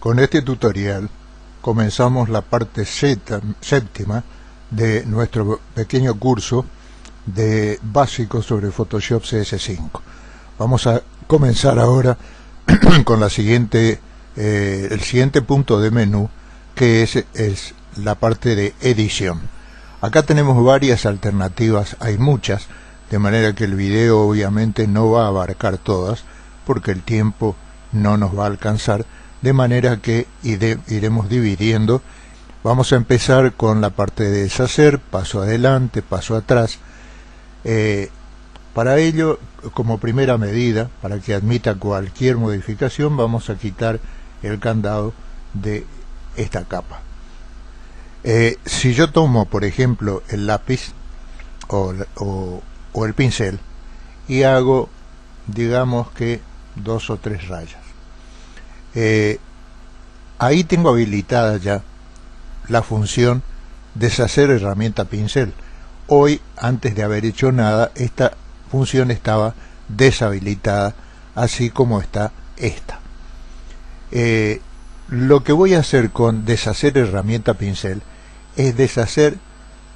Con este tutorial comenzamos la parte séptima de nuestro pequeño curso de básicos sobre Photoshop CS5. Vamos a comenzar ahora con el siguiente punto de menú, que es la parte de edición. Acá tenemos varias alternativas, hay muchas, de manera que el video obviamente no va a abarcar todas, porque el tiempo no nos va a alcanzar, de manera que iremos dividiendo. Vamos a empezar con la parte de deshacer, paso adelante, paso atrás. Para ello, como primera medida, para que admita cualquier modificación, vamos a quitar el candado de esta capa. Si yo tomo, por ejemplo, el lápiz o el pincel y hago, digamos que 2 o 3 rayas, ahí tengo habilitada ya la función deshacer herramienta pincel. Hoy, antes de haber hecho nada, esta función estaba deshabilitada, así como está esta. Lo que voy a hacer con deshacer herramienta pincel es deshacer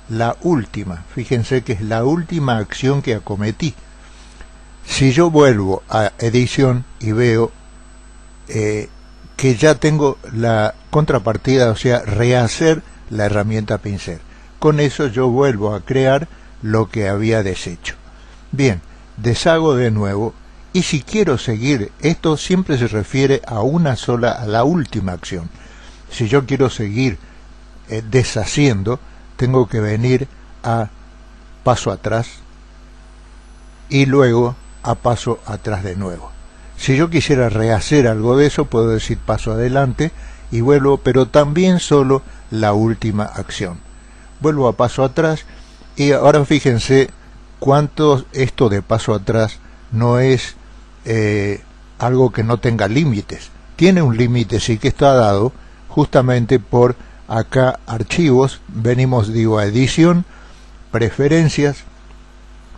la última. Fíjense que es la última acción que acometí. Si yo vuelvo a edición y veo que ya tengo la contrapartida, o sea, rehacer la herramienta pincel. Con eso yo vuelvo a crear lo que había deshecho. Bien, deshago de nuevo, y si quiero seguir, esto siempre se refiere a una sola, a la última acción. Si yo quiero seguir deshaciendo, tengo que venir a paso atrás y luego a paso atrás de nuevo. Si yo quisiera rehacer algo de eso, puedo decir paso adelante y vuelvo, pero también solo la última acción. Vuelvo a paso atrás, y ahora fíjense cuánto esto de paso atrás no es algo que no tenga límites. Tiene un límite, sí, que está dado justamente por acá archivos, venimos, digo, a edición, preferencias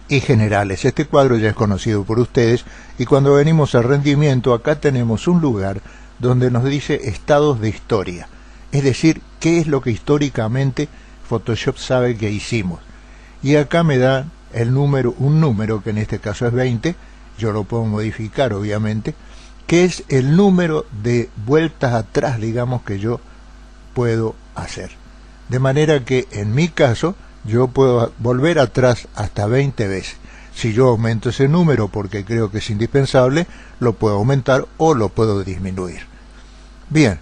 y generales. Este cuadro ya es conocido por ustedes, y cuando venimos a rendimiento, acá tenemos un lugar donde nos dice estados de historia, es decir, qué es lo que históricamente Photoshop sabe que hicimos. Y acá me da el número, un número que en este caso es 20, yo lo puedo modificar obviamente, que es el número de vueltas atrás, digamos, que yo puedo hacer. De manera que en mi caso yo puedo volver atrás hasta 20 veces. Si yo aumento ese número porque creo que es indispensable, lo puedo aumentar o lo puedo disminuir. Bien,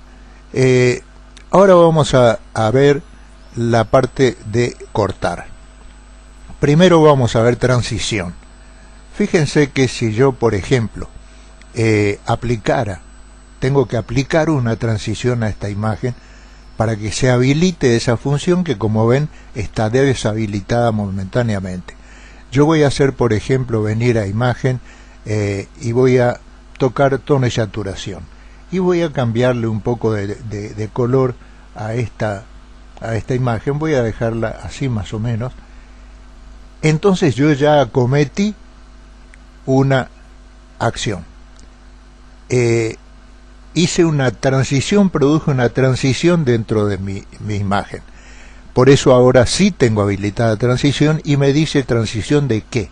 ahora vamos a ver la parte de cortar. Primero vamos a ver transición. Fíjense que si yo, por ejemplo, tengo que aplicar una transición a esta imagen para que se habilite esa función que, como ven, está deshabilitada momentáneamente. Yo voy a hacer, por ejemplo, venir a imagen y voy a tocar tono y saturación, y voy a cambiarle un poco de color a esta imagen. Voy a dejarla así más o menos. Entonces yo ya acometí una acción, hice una transición, produje una transición dentro de mi imagen. Por eso ahora sí tengo habilitada transición, y me dice transición de qué.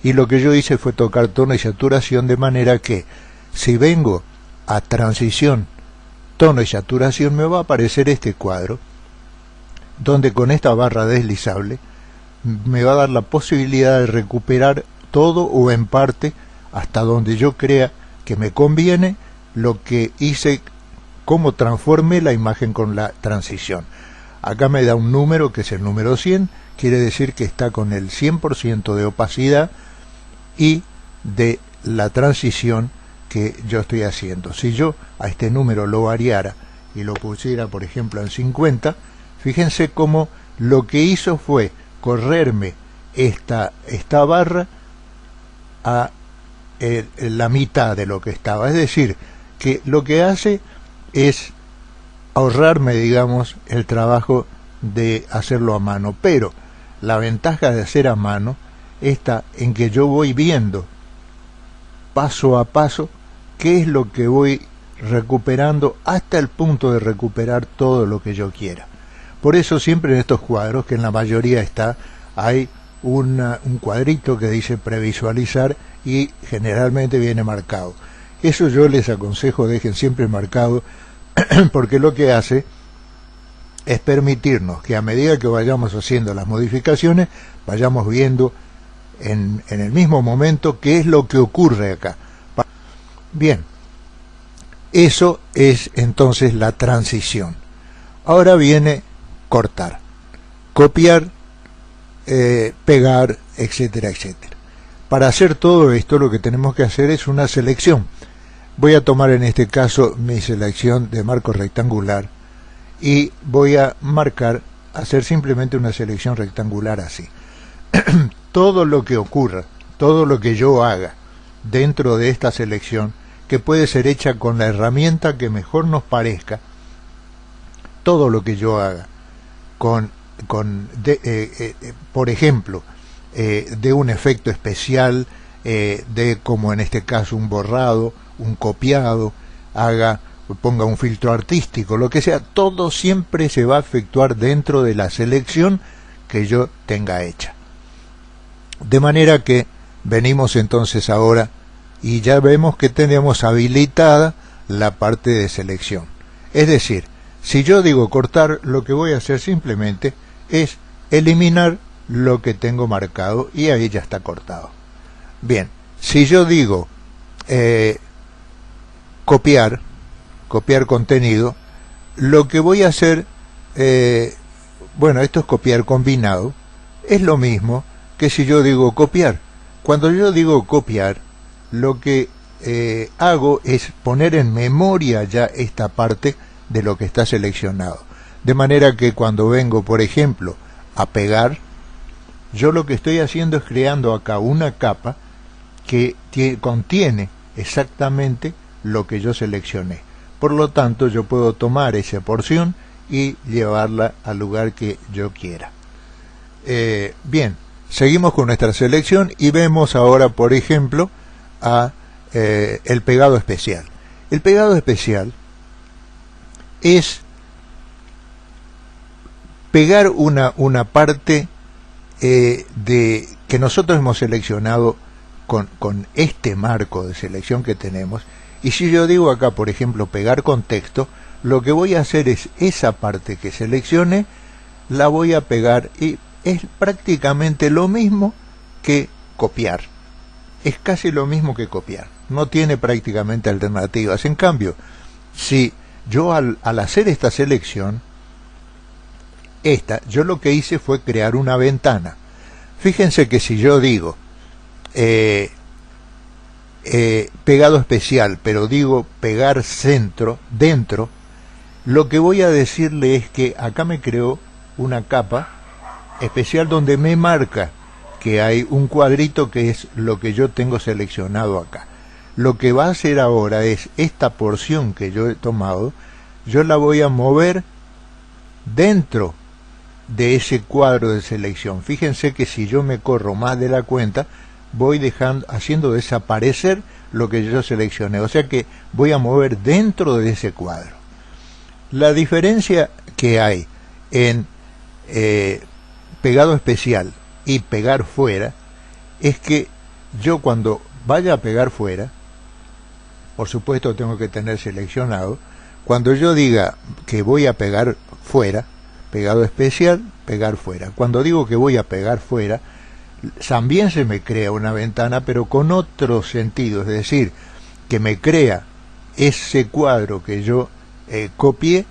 Y lo que yo hice fue tocar tono y saturación, de manera que si vengo a transición, tono y saturación, me va a aparecer este cuadro, donde con esta barra deslizable me va a dar la posibilidad de recuperar todo o en parte, hasta donde yo crea que me conviene, lo que hice, cómo transformé la imagen con la transición. Acá me da un número que es el número 100, quiere decir que está con el 100% de opacidad y de la transición que yo estoy haciendo. Si yo a este número lo variara y lo pusiera, por ejemplo, en 50, fíjense cómo lo que hizo fue correrme esta barra a la mitad de lo que estaba. Es decir, que lo que hace es ahorrarme, digamos, el trabajo de hacerlo a mano. Pero la ventaja de hacer a mano está en que yo voy viendo paso a paso qué es lo que voy recuperando hasta el punto de recuperar todo lo que yo quiera. Por eso siempre en estos cuadros, que en la mayoría está, hay un cuadrito que dice previsualizar y generalmente viene marcado. Eso yo les aconsejo, dejen siempre marcado, porque lo que hace es permitirnos que a medida que vayamos haciendo las modificaciones, vayamos viendo en el mismo momento qué es lo que ocurre acá. Bien, eso es entonces la transición. Ahora viene cortar, copiar, pegar, etcétera, etcétera. Para hacer todo esto lo que tenemos que hacer es una selección. Voy a tomar en este caso mi selección de marco rectangular y voy a marcar, hacer simplemente una selección rectangular así. Todo lo que ocurra, todo lo que yo haga dentro de esta selección, que puede ser hecha con la herramienta que mejor nos parezca, todo lo que yo haga por ejemplo, de un efecto especial, de como en este caso un borrado, un copiado, ponga un filtro artístico, lo que sea, todo siempre se va a efectuar dentro de la selección que yo tenga hecha. De manera que venimos entonces ahora y ya vemos que tenemos habilitada la parte de selección. Es decir, si yo digo cortar, lo que voy a hacer simplemente es eliminar lo que tengo marcado y ahí ya está cortado. Bien, si yo digo copiar contenido, lo que voy a hacer, bueno, esto es copiar combinado, es lo mismo que si yo digo copiar. Cuando yo digo copiar, lo que hago es poner en memoria ya esta parte de lo que está seleccionado. De manera que cuando vengo, por ejemplo, a pegar, yo lo que estoy haciendo es creando acá una capa que contiene exactamente lo que yo seleccioné. Por lo tanto, yo puedo tomar esa porción y llevarla al lugar que yo quiera. Bien, seguimos con nuestra selección y vemos ahora, por ejemplo, el pegado especial. El pegado especial es pegar una parte que nosotros hemos seleccionado con este marco de selección que tenemos. Y si yo digo acá, por ejemplo, pegar con texto, lo que voy a hacer es esa parte que seleccione, la voy a pegar y es prácticamente lo mismo que copiar. Es casi lo mismo que copiar. No tiene prácticamente alternativas. En cambio, si yo al hacer esta selección, yo lo que hice fue crear una ventana. Fíjense que si yo digo pegado especial, pero digo pegar dentro, lo que voy a decirle es que acá me creó una capa especial donde me marca que hay un cuadrito que es lo que yo tengo seleccionado acá. Lo que va a hacer ahora es esta porción que yo he tomado, yo la voy a mover dentro de ese cuadro de selección. Fíjense que si yo me corro más de la cuenta, voy haciendo desaparecer lo que yo seleccioné, o sea que voy a mover dentro de ese cuadro. La diferencia que hay en pegado especial y pegar fuera es que yo cuando vaya a pegar fuera, por supuesto tengo que tener seleccionado, cuando yo diga que voy a pegar fuera, pegado especial, pegar fuera. Cuando digo que voy a pegar fuera, también se me crea una ventana, pero con otro sentido, es decir, que me crea ese cuadro que yo copié,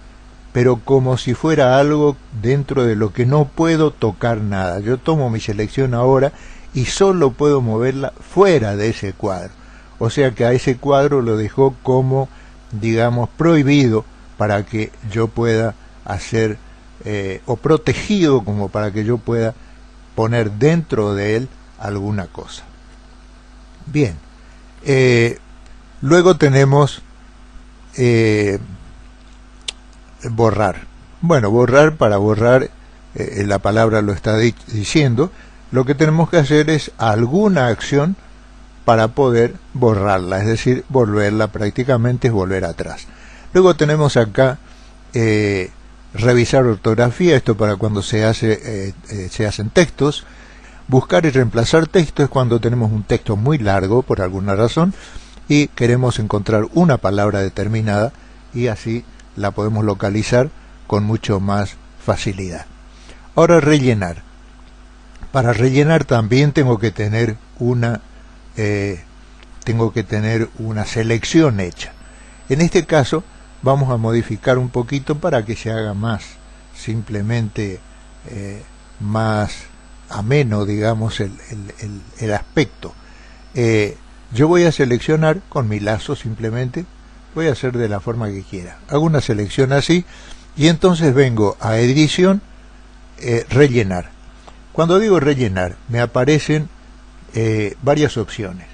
pero como si fuera algo dentro de lo que no puedo tocar nada. Yo tomo mi selección ahora y solo puedo moverla fuera de ese cuadro. O sea que a ese cuadro lo dejó como, digamos, prohibido para que yo pueda hacer, o protegido como para que yo pueda poner dentro de él alguna cosa. Bien, luego tenemos borrar. Bueno, borrar, para borrar, la palabra lo está diciendo, lo que tenemos que hacer es alguna acción para poder borrarla, es decir, volverla, prácticamente es volver atrás. Luego tenemos acá revisar ortografía, esto para cuando se hacen textos. Buscar y reemplazar texto es cuando tenemos un texto muy largo por alguna razón y queremos encontrar una palabra determinada y así la podemos localizar con mucho más facilidad. Ahora, rellenar. Para rellenar también tengo que tener una selección hecha. En este caso vamos a modificar un poquito para que se haga más simplemente más ameno, digamos, el aspecto. Yo voy a seleccionar con mi lazo, simplemente voy a hacer de la forma que quiera. Hago una selección así y entonces vengo a edición, rellenar. Cuando digo rellenar me aparecen varias opciones.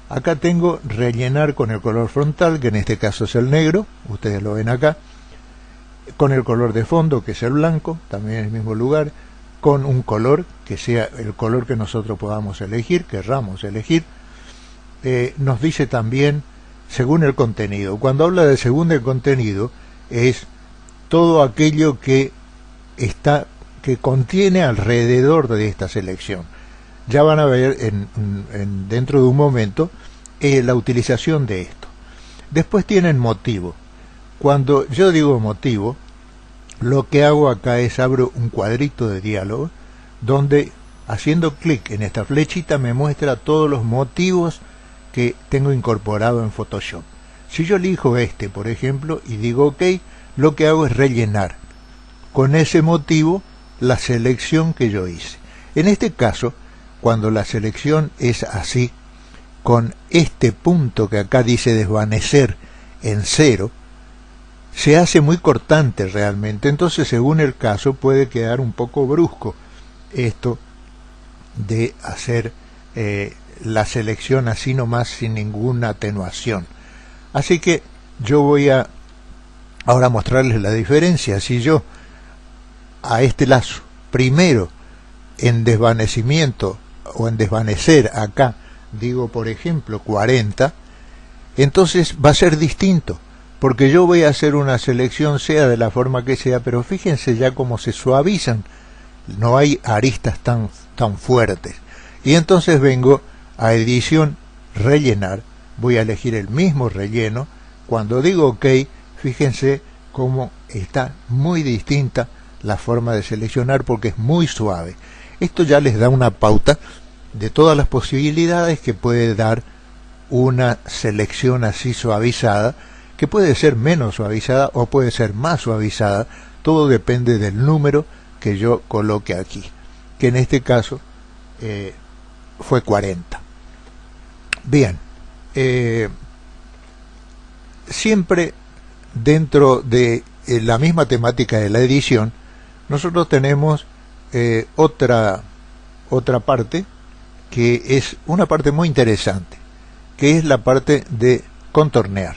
Acá tengo rellenar con el color frontal, que en este caso es el negro, ustedes lo ven acá, con el color de fondo, que es el blanco, también en el mismo lugar, con un color que sea el color que nosotros podamos elegir, querramos elegir. Nos dice también según el contenido. Cuando habla de según el contenido, es todo aquello que contiene alrededor de esta selección. Ya van a ver dentro de un momento la utilización de esto. Después tienen motivo. Cuando yo digo motivo, lo que hago acá es abro un cuadrito de diálogo donde haciendo clic en esta flechita me muestra todos los motivos que tengo incorporado en Photoshop. Si yo elijo este, por ejemplo, y digo OK, lo que hago es rellenar con ese motivo la selección que yo hice. En este caso, cuando la selección es así, con este punto que acá dice desvanecer en 0, se hace muy cortante realmente, entonces según el caso puede quedar un poco brusco esto de hacer la selección así nomás sin ninguna atenuación. Así que yo voy a ahora mostrarles la diferencia. Si yo a este lazo primero en desvanecimiento o en desvanecer acá digo por ejemplo 40, entonces va a ser distinto, porque yo voy a hacer una selección sea de la forma que sea, pero fíjense ya cómo se suavizan, no hay aristas tan fuertes. Y entonces vengo a edición, rellenar, voy a elegir el mismo relleno. Cuando digo OK, fíjense cómo está muy distinta la forma de seleccionar porque es muy suave. Esto ya les da una pauta de todas las posibilidades que puede dar una selección así suavizada, que puede ser menos suavizada o puede ser más suavizada, todo depende del número que yo coloque aquí, que en este caso fue 40. Bien, siempre dentro de la misma temática de la edición, nosotros tenemos otra parte que es una parte muy interesante, que es la parte de contornear.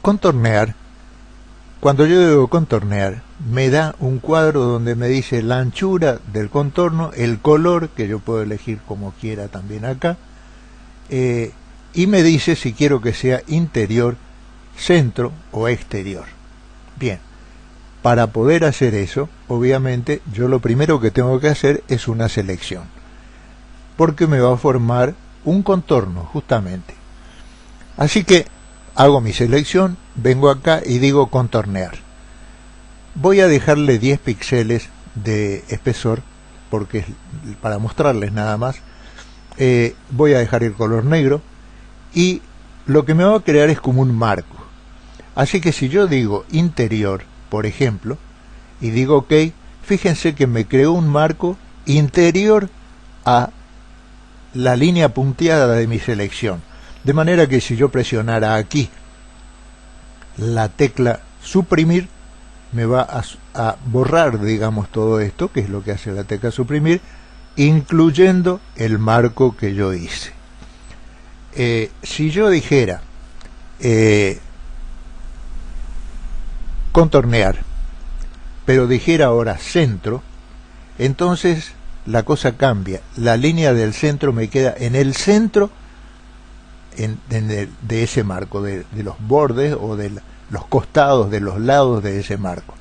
Contornear, cuando yo digo contornear, me da un cuadro donde me dice la anchura del contorno, el color, que yo puedo elegir como quiera también acá, y me dice si quiero que sea interior, centro o exterior. Bien, para poder hacer eso, obviamente, yo lo primero que tengo que hacer es una selección, porque me va a formar un contorno, justamente. Así que hago mi selección, vengo acá y digo contornear. Voy a dejarle 10 píxeles de espesor, porque es para mostrarles nada más. Voy a dejar el color negro y lo que me va a crear es como un marco. Así que si yo digo interior, por ejemplo, y digo OK, fíjense que me creó un marco interior a la línea punteada de mi selección. De manera que si yo presionara aquí la tecla suprimir, me va a borrar, digamos, todo esto, que es lo que hace la tecla suprimir, incluyendo el marco que yo hice. Si yo dijera contornear, pero dijera ahora centro, entonces la cosa cambia. La línea del centro me queda en el centro de ese marco, de los bordes o de los costados, de los lados de ese marco.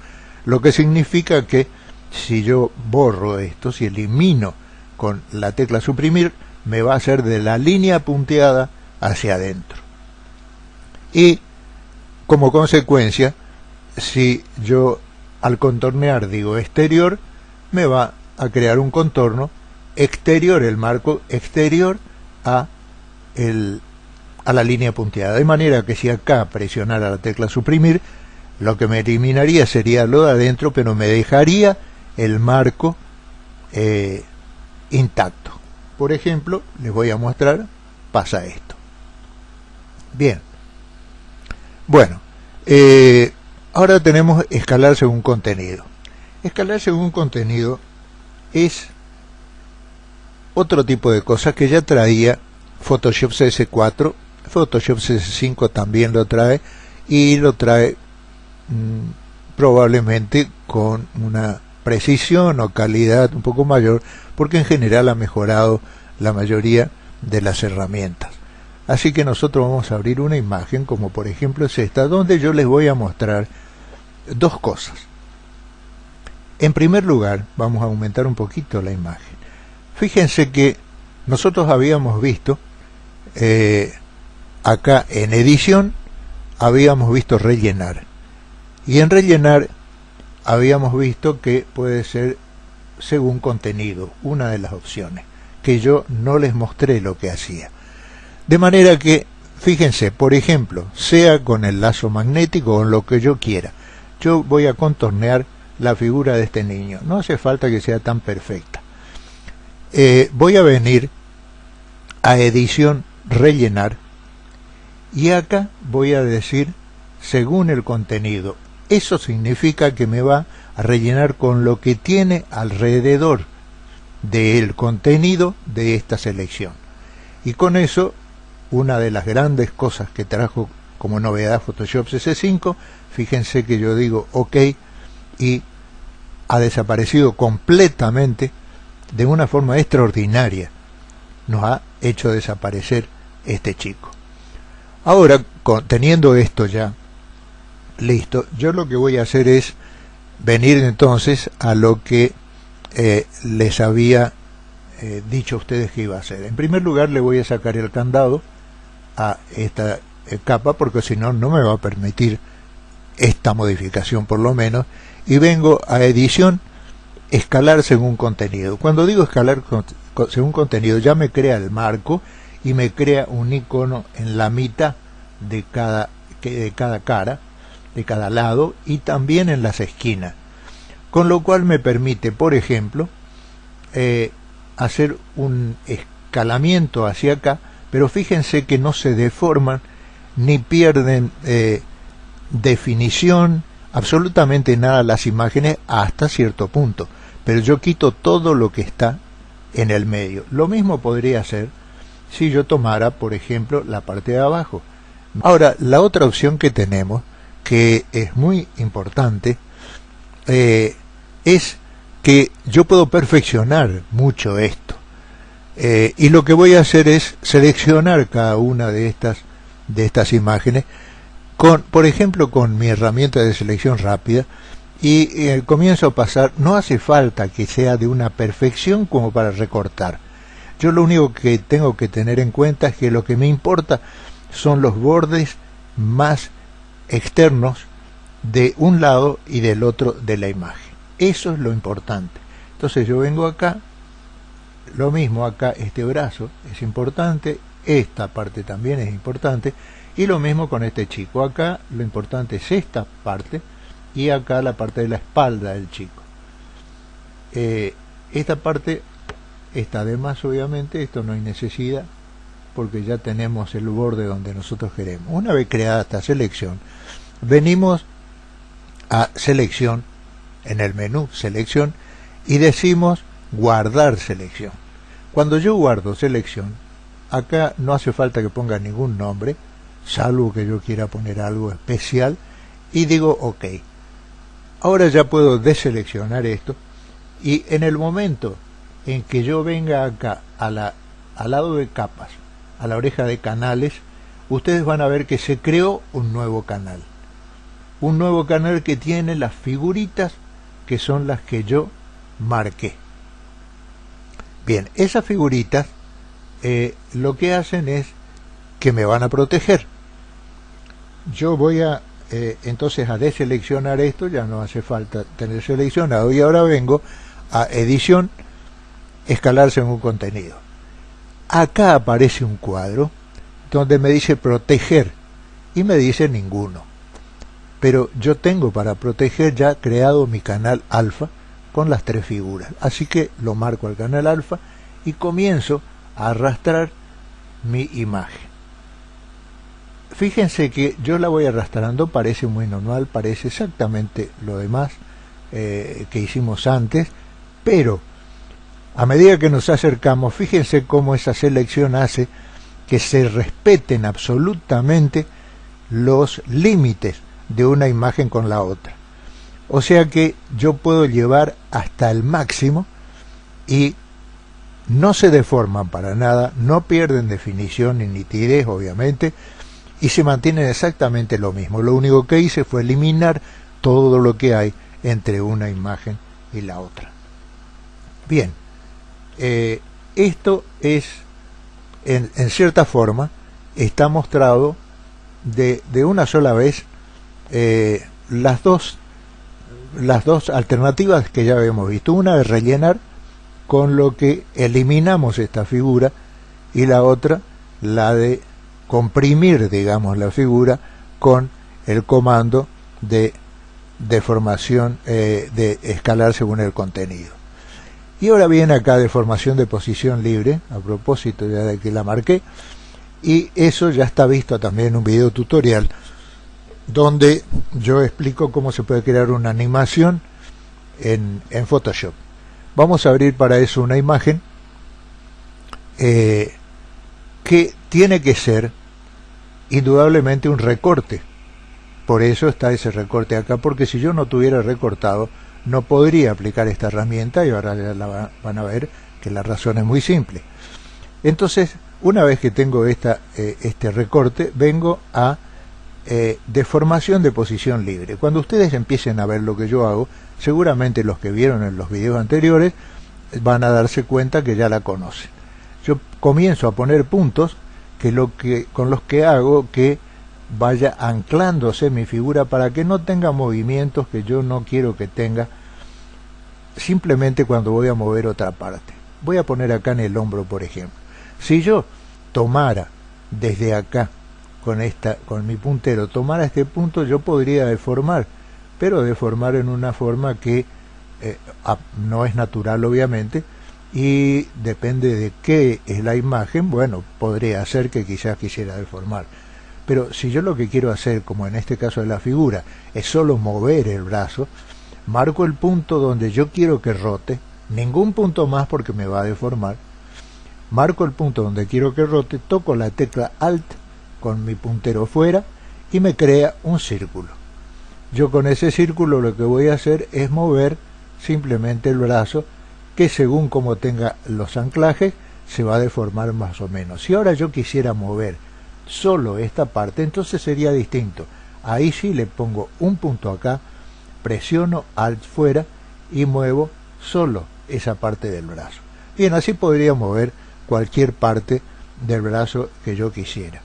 Lo que significa que si yo borro esto, si elimino con la tecla suprimir, me va a hacer de la línea punteada hacia adentro. Y como consecuencia, si yo al contornear digo exterior, me va a crear un contorno exterior, el marco exterior a la línea punteada. De manera que si acá presionara la tecla suprimir, lo que me eliminaría sería lo de adentro, pero me dejaría el marco intacto. Por ejemplo, les voy a mostrar, pasa esto. Bien. Bueno, ahora tenemos escalar según contenido. Escalar según contenido es otro tipo de cosas que ya traía Photoshop CS4, Photoshop CS5 también lo trae, y lo trae probablemente con una precisión o calidad un poco mayor, porque en general ha mejorado la mayoría de las herramientas. Así que nosotros vamos a abrir una imagen, como por ejemplo es esta, donde yo les voy a mostrar dos cosas. En primer lugar, vamos a aumentar un poquito la imagen. Fíjense que nosotros habíamos visto, acá en edición, habíamos visto rellenar. Y en rellenar habíamos visto que puede ser según contenido, una de las opciones, que yo no les mostré lo que hacía. De manera que, fíjense, por ejemplo, sea con el lazo magnético o lo que yo quiera, yo voy a contornear la figura de este niño. No hace falta que sea tan perfecta. Voy a venir a edición, rellenar, y acá voy a decir según el contenido. Eso significa que me va a rellenar con lo que tiene alrededor del contenido de esta selección. Y con eso, una de las grandes cosas que trajo como novedad Photoshop CS5, fíjense que yo digo OK y ha desaparecido completamente de una forma extraordinaria. Nos ha hecho desaparecer este chico. Ahora, teniendo esto ya listo, yo lo que voy a hacer es venir entonces a lo que les había dicho a ustedes que iba a hacer. En primer lugar, le voy a sacar el candado a esta capa, porque si no, no me va a permitir esta modificación por lo menos, y vengo a edición, escalar según contenido. Cuando digo escalar según contenido, ya me crea el marco y me crea un icono en la mitad de cada cara, de cada lado, y también en las esquinas, con lo cual me permite, por ejemplo, hacer un escalamiento hacia acá, pero fíjense que no se deforman ni pierden definición, absolutamente nada las imágenes hasta cierto punto, pero yo quito todo lo que está en el medio. Lo mismo podría hacer si yo tomara, por ejemplo, la parte de abajo. Ahora, la otra opción que tenemos, que es muy importante, es que yo puedo perfeccionar mucho esto. Y lo que voy a hacer es seleccionar cada una de estas imágenes, por ejemplo, con mi herramienta de selección rápida, y comienzo a pasar. No hace falta que sea de una perfección como para recortar. Yo lo único que tengo que tener en cuenta es que lo que me importa son los bordes más externos de un lado y del otro de la imagen. Eso es lo importante. Entonces yo vengo acá, lo mismo acá, este brazo es importante, esta parte también es importante, y lo mismo con este chico. Acá lo importante es esta parte, y acá la parte de la espalda del chico. Esta parte está de más, obviamente, esto no hay necesidad, porque ya tenemos el borde donde nosotros queremos. Una vez creada esta selección, venimos a selección, en el menú selección, y decimos guardar selección. Cuando yo guardo selección, acá no hace falta que ponga ningún nombre, salvo que yo quiera poner algo especial, y digo OK. Ahora ya puedo deseleccionar esto, y en el momento en que yo venga acá al lado de capas, a la oreja de canales, ustedes van a ver que se creó un nuevo canal. Un nuevo canal que tiene las figuritas que son las que yo marqué. Bien, esas figuritas lo que hacen es que me van a proteger. Yo voy a entonces a deseleccionar esto, ya no hace falta tener seleccionado, y ahora vengo a edición, escalar según contenido. Acá aparece un cuadro donde me dice proteger y me dice ninguno, pero yo tengo para proteger ya creado mi canal alfa con las 3 figuras, así que lo marco al canal alfa y comienzo a arrastrar mi imagen. Fíjense que yo la voy arrastrando, parece muy normal, parece exactamente lo demás que hicimos antes, pero a medida que nos acercamos, fíjense cómo esa selección hace que se respeten absolutamente los límites de una imagen con la otra. O sea que yo puedo llevar hasta el máximo y no se deforman para nada, no pierden definición ni nitidez, obviamente, y se mantienen exactamente lo mismo. Lo único que hice fue eliminar todo lo que hay entre una imagen y la otra. Bien, esto es, en cierta forma, está mostrado de una sola vez las dos alternativas que ya habíamos visto. Una de rellenar con lo que eliminamos esta figura, y la otra, la de comprimir, digamos, la figura con el comando de deformación, de escalar según el contenido. Y ahora viene acá deformación de posición libre, a propósito ya de que la marqué, y eso ya está visto también en un video tutorial donde yo explico cómo se puede crear una animación en Photoshop. Vamos a abrir para eso una imagen que tiene que ser indudablemente un recorte. Por eso está ese recorte acá, porque si yo no tuviera recortado no podría aplicar esta herramienta, y ahora ya van a ver que la razón es muy simple. Entonces, una vez que tengo este recorte, vengo a deformación de posición libre. Cuando ustedes empiecen a ver lo que yo hago, seguramente los que vieron en los videos anteriores van a darse cuenta que ya la conocen. Yo comienzo a poner puntos con los que hago que vaya anclándose mi figura para que no tenga movimientos que yo no quiero que tenga, simplemente cuando voy a mover otra parte. Voy a poner acá en el hombro, por ejemplo. Si yo tomara desde acá con mi puntero, tomara este punto, yo podría deformar, pero deformar en una forma que no es natural, obviamente, y depende de qué es la imagen. Bueno, podría ser que quizás quisiera deformar, pero si yo lo que quiero hacer, como en este caso de la figura, es solo mover el brazo, marco el punto donde yo quiero que rote, ningún punto más porque me va a deformar, marco el punto donde quiero que rote, toco la tecla Alt con mi puntero fuera y me crea un círculo. Yo con ese círculo lo que voy a hacer es mover simplemente el brazo, que según como tenga los anclajes se va a deformar más o menos. Si ahora yo quisiera mover solo esta parte, entonces sería distinto. Ahí sí le pongo un punto acá, presiono Alt fuera y muevo solo esa parte del brazo. Bien, así podría mover cualquier parte del brazo que yo quisiera.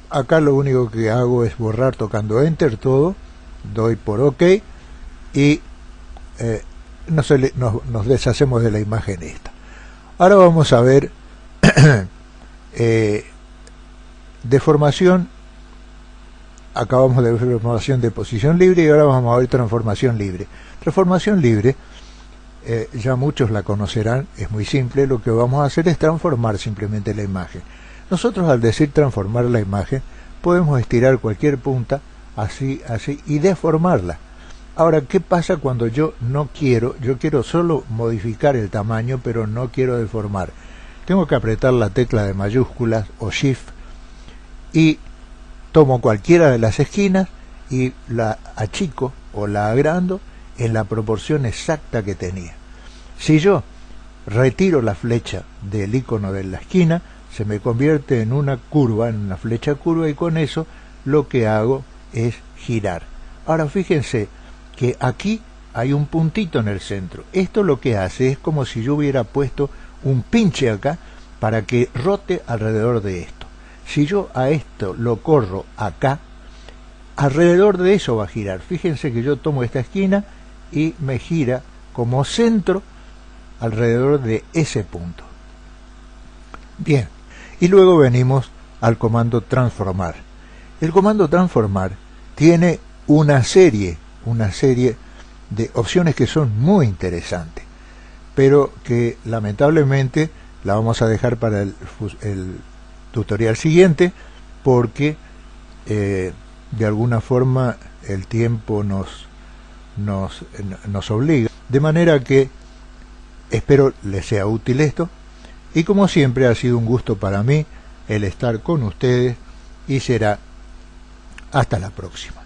Acá lo único que hago es borrar tocando Enter todo, doy por OK y nos deshacemos de la imagen esta. Ahora vamos a ver deformación. Acabamos de ver deformación de posición libre y ahora vamos a ver transformación libre. Transformación libre, ya muchos la conocerán, es muy simple. Lo que vamos a hacer es transformar simplemente la imagen. Nosotros, al decir transformar la imagen, podemos estirar cualquier punta así, así, y deformarla. Ahora, ¿qué pasa cuando yo no quiero? Yo quiero solo modificar el tamaño, pero no quiero deformar. Tengo que apretar la tecla de mayúsculas o Shift y tomo cualquiera de las esquinas y la achico o la agrando, en la proporción exacta que tenía. Si yo retiro la flecha del icono de la esquina, se me convierte en una curva, en una flecha curva, y con eso lo que hago es girar. Ahora fíjense que aquí hay un puntito en el centro. Esto lo que hace es como si yo hubiera puesto un pinche acá para que rote alrededor de esto. Si yo a esto lo corro acá, alrededor de eso va a girar. Fíjense que yo tomo esta esquina y me gira como centro alrededor de ese punto. Bien, y luego venimos al comando transformar. El comando transformar tiene una serie de opciones que son muy interesantes, pero que lamentablemente la vamos a dejar para el tutorial siguiente, porque de alguna forma el tiempo nos obliga, de manera que espero les sea útil esto, y como siempre ha sido un gusto para mí el estar con ustedes, y será hasta la próxima.